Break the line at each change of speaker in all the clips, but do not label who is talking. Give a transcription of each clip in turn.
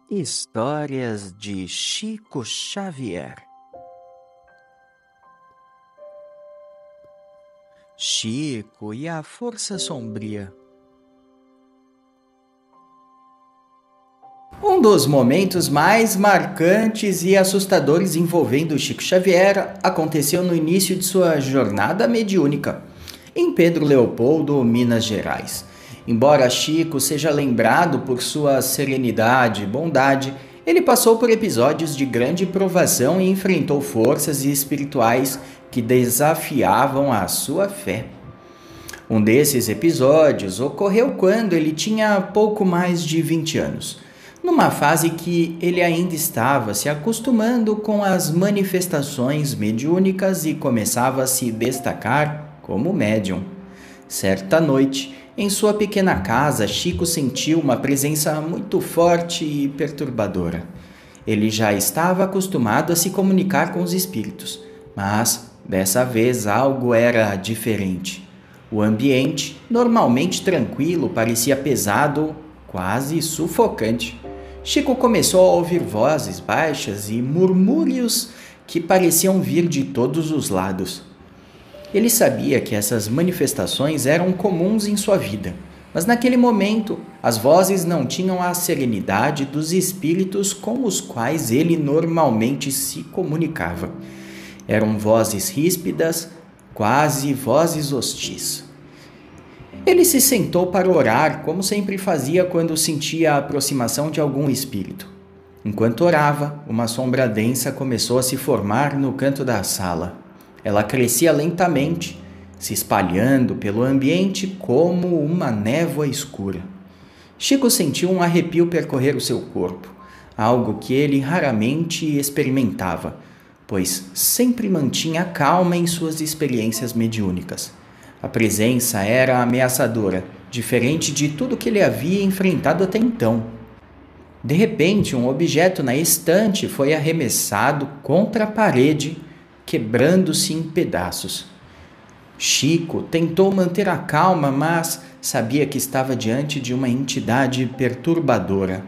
Histórias de Chico Xavier. Chico e a Força Sombria. Um dos momentos mais marcantes e assustadores envolvendo Chico Xavier aconteceu no início de sua jornada mediúnica, em Pedro Leopoldo, Minas Gerais. Embora Chico seja lembrado por sua serenidade e bondade, ele passou por episódios de grande provação e enfrentou forças espirituais que desafiavam a sua fé. Um desses episódios ocorreu quando ele tinha pouco mais de 20 anos, numa fase que ele ainda estava se acostumando com as manifestações mediúnicas e começava a se destacar como médium. Certa noite, em sua pequena casa, Chico sentiu uma presença muito forte e perturbadora. Ele já estava acostumado a se comunicar com os espíritos, mas dessa vez algo era diferente. O ambiente, normalmente tranquilo, parecia pesado, quase sufocante. Chico começou a ouvir vozes baixas e murmúrios que pareciam vir de todos os lados. Ele sabia que essas manifestações eram comuns em sua vida, mas naquele momento as vozes não tinham a serenidade dos espíritos com os quais ele normalmente se comunicava. Eram vozes ríspidas, quase vozes hostis. Ele se sentou para orar, como sempre fazia quando sentia a aproximação de algum espírito. Enquanto orava, uma sombra densa começou a se formar no canto da sala. Ela crescia lentamente, se espalhando pelo ambiente como uma névoa escura. Chico sentiu um arrepio percorrer o seu corpo, algo que ele raramente experimentava, pois sempre mantinha calma em suas experiências mediúnicas. A presença era ameaçadora, diferente de tudo que ele havia enfrentado até então. De repente, um objeto na estante foi arremessado contra a parede, quebrando-se em pedaços. Chico tentou manter a calma, mas sabia que estava diante de uma entidade perturbadora.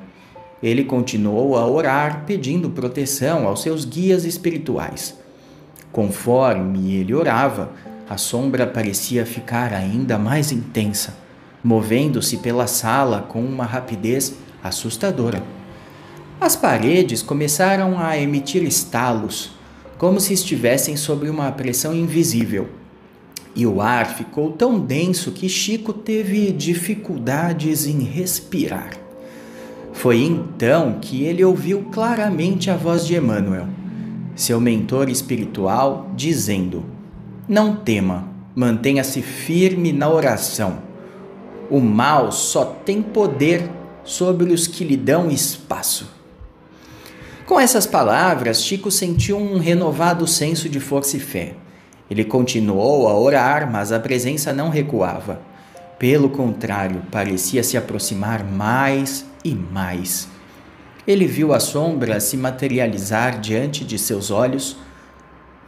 Ele continuou a orar, pedindo proteção aos seus guias espirituais. Conforme ele orava, a sombra parecia ficar ainda mais intensa, movendo-se pela sala com uma rapidez assustadora. As paredes começaram a emitir estalos, como se estivessem sob uma pressão invisível. E o ar ficou tão denso que Chico teve dificuldades em respirar. Foi então que ele ouviu claramente a voz de Emmanuel, seu mentor espiritual, dizendo: "Não tema, mantenha-se firme na oração. O mal só tem poder sobre os que lhe dão espaço." Com essas palavras, Chico sentiu um renovado senso de força e fé. Ele continuou a orar, mas a presença não recuava. Pelo contrário, parecia se aproximar mais e mais. Ele viu a sombra se materializar diante de seus olhos,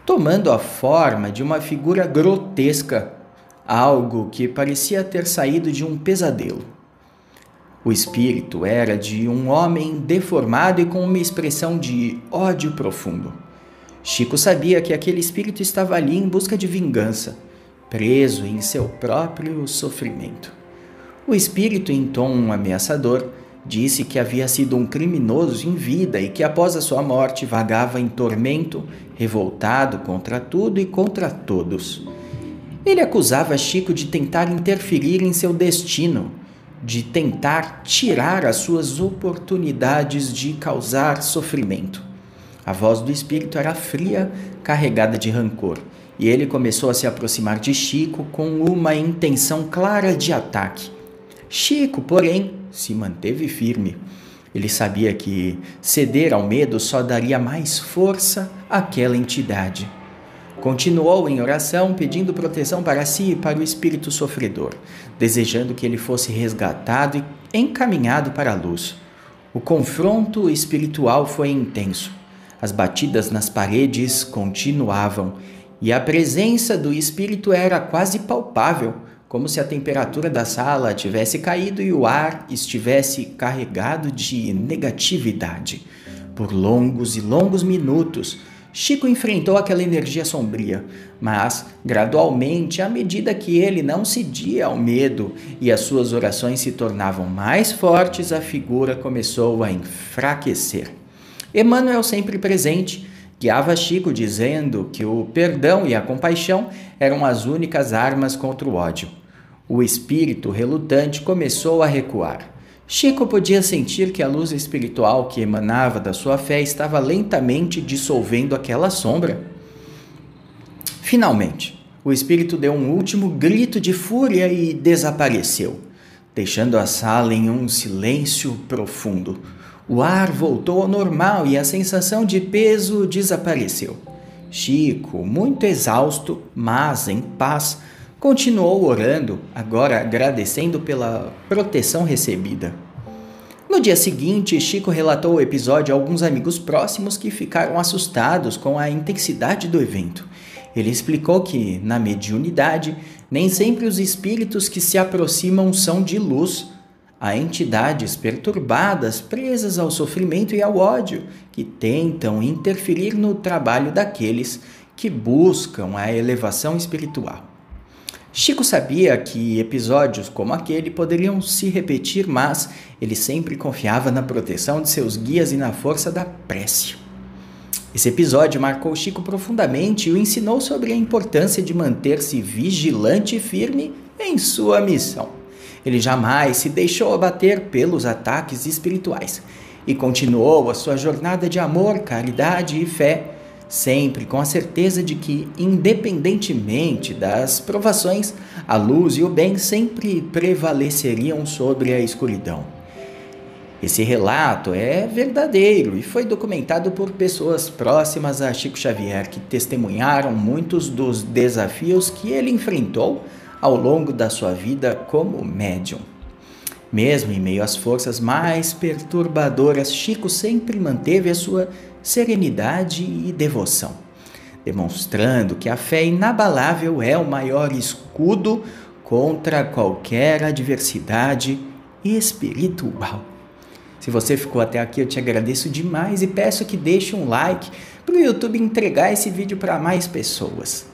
tomando a forma de uma figura grotesca, algo que parecia ter saído de um pesadelo. O espírito era de um homem deformado e com uma expressão de ódio profundo. Chico sabia que aquele espírito estava ali em busca de vingança, preso em seu próprio sofrimento. O espírito, em tom ameaçador, disse que havia sido um criminoso em vida e que após a sua morte vagava em tormento, revoltado contra tudo e contra todos. Ele acusava Chico de tentar interferir em seu destino, de tentar tirar as suas oportunidades de causar sofrimento. A voz do espírito era fria, carregada de rancor, e ele começou a se aproximar de Chico com uma intenção clara de ataque. Chico, porém, se manteve firme. Ele sabia que ceder ao medo só daria mais força àquela entidade. Continuou em oração, pedindo proteção para si e para o espírito sofredor, desejando que ele fosse resgatado e encaminhado para a luz. O confronto espiritual foi intenso. As batidas nas paredes continuavam, e a presença do espírito era quase palpável, como se a temperatura da sala tivesse caído e o ar estivesse carregado de negatividade. Por longos e longos minutos, Chico enfrentou aquela energia sombria, mas, gradualmente, à medida que ele não cedia ao medo e as suas orações se tornavam mais fortes, a figura começou a enfraquecer. Emmanuel, sempre presente, guiava Chico dizendo que o perdão e a compaixão eram as únicas armas contra o ódio. O espírito relutante começou a recuar. Chico podia sentir que a luz espiritual que emanava da sua fé estava lentamente dissolvendo aquela sombra. Finalmente, o espírito deu um último grito de fúria e desapareceu, deixando a sala em um silêncio profundo. O ar voltou ao normal e a sensação de peso desapareceu. Chico, muito exausto, mas em paz, continuou orando, agora agradecendo pela proteção recebida. No dia seguinte, Chico relatou o episódio a alguns amigos próximos que ficaram assustados com a intensidade do evento. Ele explicou que, na mediunidade, nem sempre os espíritos que se aproximam são de luz. Há entidades perturbadas, presas ao sofrimento e ao ódio, que tentam interferir no trabalho daqueles que buscam a elevação espiritual. Chico sabia que episódios como aquele poderiam se repetir, mas ele sempre confiava na proteção de seus guias e na força da prece. Esse episódio marcou Chico profundamente e o ensinou sobre a importância de manter-se vigilante e firme em sua missão. Ele jamais se deixou abater pelos ataques espirituais e continuou a sua jornada de amor, caridade e fé, sempre com a certeza de que, independentemente das provações, a luz e o bem sempre prevaleceriam sobre a escuridão. Esse relato é verdadeiro e foi documentado por pessoas próximas a Chico Xavier, que testemunharam muitos dos desafios que ele enfrentou ao longo da sua vida como médium. Mesmo em meio às forças mais perturbadoras, Chico sempre manteve a sua serenidade e devoção, demonstrando que a fé inabalável é o maior escudo contra qualquer adversidade espiritual. Se você ficou até aqui, eu te agradeço demais e peço que deixe um like para o YouTube entregar esse vídeo para mais pessoas.